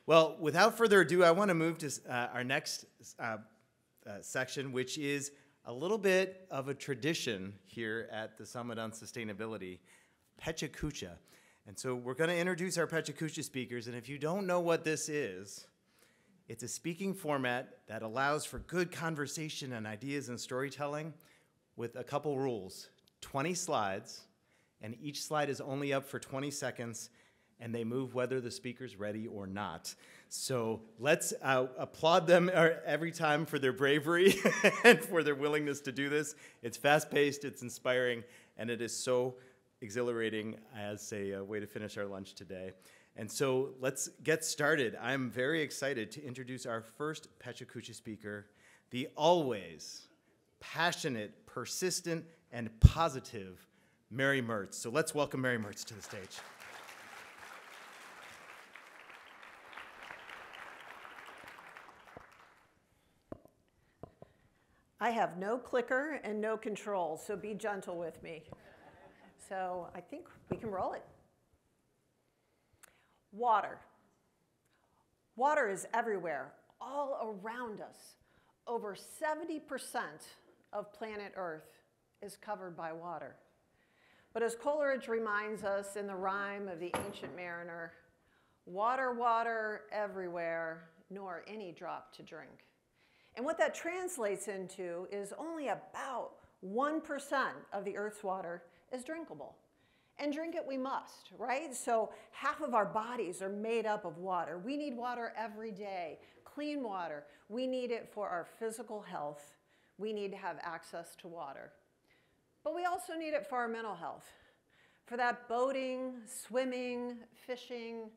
Well, without further ado, I want to move to our next section, which is a little bit of a tradition here at the Summit on Sustainability, Pecha Kucha. And so we're going to introduce our Pecha Kucha speakers, and if you don't know what this is, it's a speaking format that allows for good conversation and ideas and storytelling with a couple rules. 20 slides, and each slide is only up for 20 seconds, and they move whether the speaker's ready or not. So let's applaud them every time for their bravery and for their willingness to do this. It's fast-paced, it's inspiring, and it is so exhilarating as a way to finish our lunch today. And so let's get started. I'm very excited to introduce our first Pecha Kucha speaker, the always passionate, persistent, and positive Mary Mertz. So let's welcome Mary Mertz to the stage. I have no clicker and no control, so be gentle with me. So I think we can roll it. Water. Water is everywhere, all around us. Over 70% of planet Earth is covered by water. But as Coleridge reminds us in the rhyme of the Ancient Mariner, water, water everywhere, nor any drop to drink. And what that translates into is only about 1% of the Earth's water is drinkable. And drink it we must, right? So half of our bodies are made up of water. We need water every day, clean water. We need it for our physical health. We need to have access to water. But we also need it for our mental health, for that boating, swimming, fishing,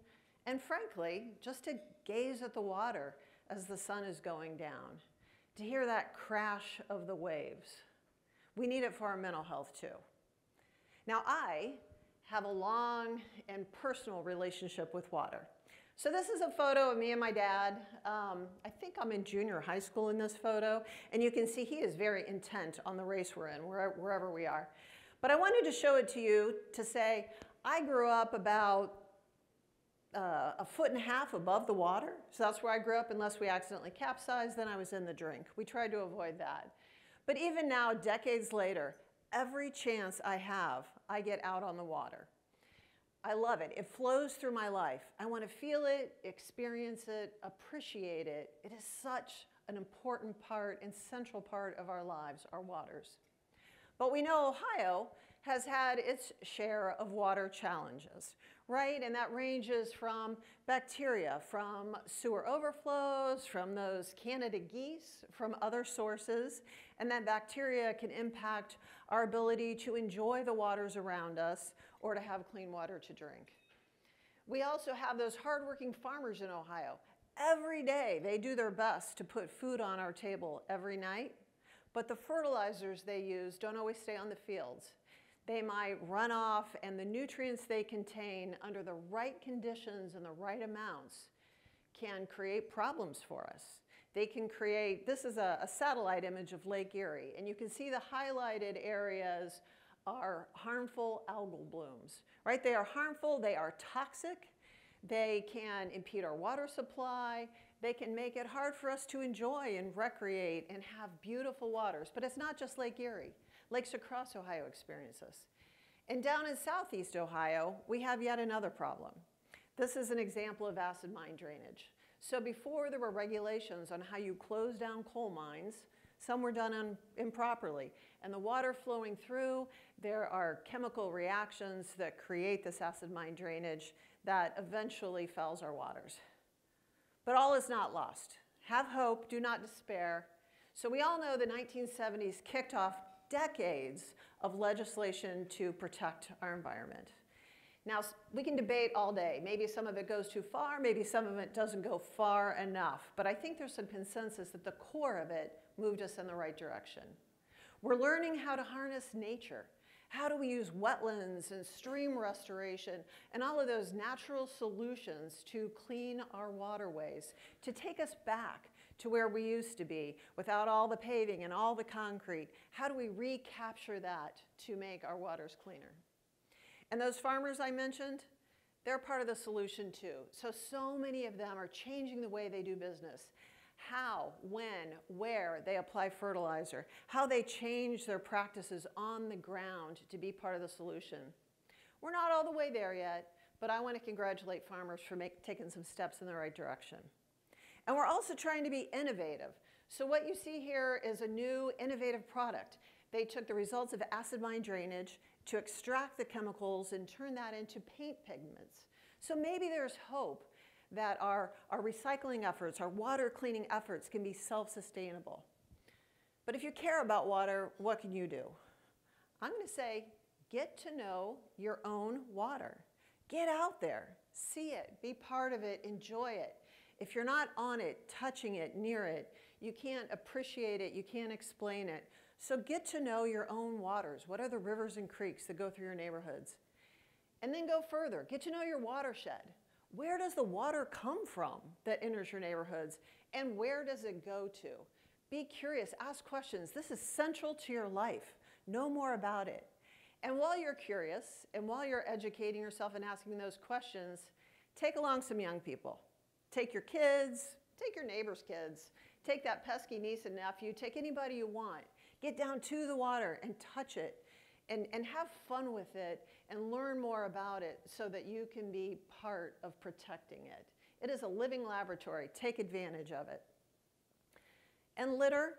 and frankly, just to gaze at the water as the sun is going down, to hear that crash of the waves. We need it for our mental health too. Now, I have a long and personal relationship with water. So this is a photo of me and my dad. I think I'm in junior high school in this photo, and you can see he is very intent on the race we're in, wherever we are. But I wanted to show it to you to say, I grew up about 1.5 feet above the water. So that's where I grew up unless we accidentally capsized, then I was in the drink. We tried to avoid that. But even now, decades later, every chance I have, I get out on the water. I love it. It flows through my life. I want to feel it, experience it, appreciate it. It is such an important part and central part of our lives, our waters. But we know Ohio has had its share of water challenges, right? And that ranges from bacteria, from sewer overflows, from those Canada geese, from other sources. And that bacteria can impact our ability to enjoy the waters around us or to have clean water to drink. We also have those hardworking farmers in Ohio. Every day they do their best to put food on our table every night, but the fertilizers they use don't always stay on the fields. They might run off, and the nutrients they contain under the right conditions and the right amounts can create problems for us. They can create, this is a satellite image of Lake Erie, and you can see the highlighted areas are harmful algal blooms, right? They are harmful, they are toxic, they can impede our water supply, they can make it hard for us to enjoy and recreate and have beautiful waters. But it's not just Lake Erie. Lakes across Ohio experience this. And down in southeast Ohio, we have yet another problem. This is an example of acid mine drainage. So before there were regulations on how you close down coal mines, some were done improperly. And the water flowing through, there are chemical reactions that create this acid mine drainage that eventually fouls our waters. But all is not lost. Have hope, do not despair. So we all know the 1970s kicked off decades of legislation to protect our environment. Now, we can debate all day. Maybe some of it goes too far, maybe some of it doesn't go far enough. But I think there's some consensus that the core of it moved us in the right direction. We're learning how to harness nature. How do we use wetlands and stream restoration and all of those natural solutions to clean our waterways, to take us back to where we used to be without all the paving and all the concrete? How do we recapture that to make our waters cleaner? And those farmers I mentioned, They're part of the solution too. So many of them are changing the way they do business. How, when, where they apply fertilizer, how they change their practices on the ground to be part of the solution. We're not all the way there yet, but I want to congratulate farmers for taking some steps in the right direction. And we're also trying to be innovative. So what you see here is a new innovative product. They took the results of acid mine drainage to extract the chemicals and turn that into paint pigments. So maybe there's hope that our recycling efforts, our water cleaning efforts can be self-sustainable. But if you care about water, what can you do? I'm going to say, get to know your own water. Get out there, see it, be part of it, enjoy it. If you're not on it, touching it, near it, you can't appreciate it, you can't explain it. So get to know your own waters. What are the rivers and creeks that go through your neighborhoods? And then go further, get to know your watershed. Where does the water come from that enters your neighborhoods? And where does it go to? Be curious, ask questions. This is central to your life. Know more about it. And while you're curious, and while you're educating yourself and asking those questions, take along some young people. Take your kids, take your neighbor's kids, take that pesky niece and nephew, take anybody you want. Get down to the water and touch it and have fun with it and learn more about it so that you can be part of protecting it. It is a living laboratory. Take advantage of it. And litter,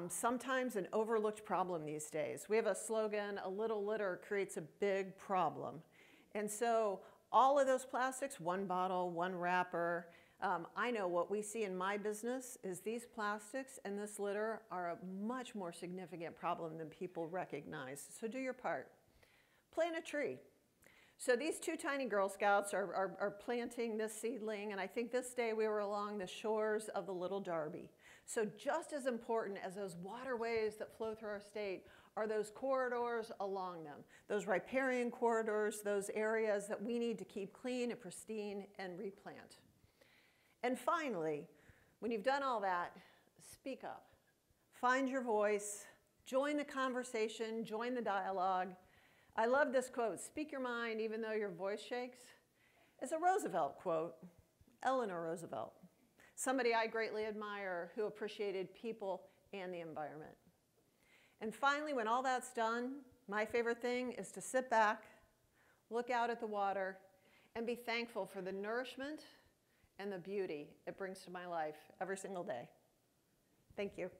sometimes an overlooked problem these days. We have a slogan, a little litter creates a big problem. And so all of those plastics, one bottle, one wrapper, I know what we see in my business is these plastics and this litter are a much more significant problem than people recognize. So do your part. Plant a tree. So these two tiny Girl Scouts are planting this seedling, and I think this day we were along the shores of the Little Darby. So just as important as those waterways that flow through our state are those corridors along them, those riparian corridors, those areas that we need to keep clean and pristine and replant. And finally, when you've done all that, speak up. Find your voice, join the conversation, join the dialogue. I love this quote, speak your mind even though your voice shakes. It's a Roosevelt quote, Eleanor Roosevelt, somebody I greatly admire who appreciated people and the environment. And finally, when all that's done, my favorite thing is to sit back, look out at the water, and be thankful for the nourishment and the beauty it brings to my life every single day. Thank you.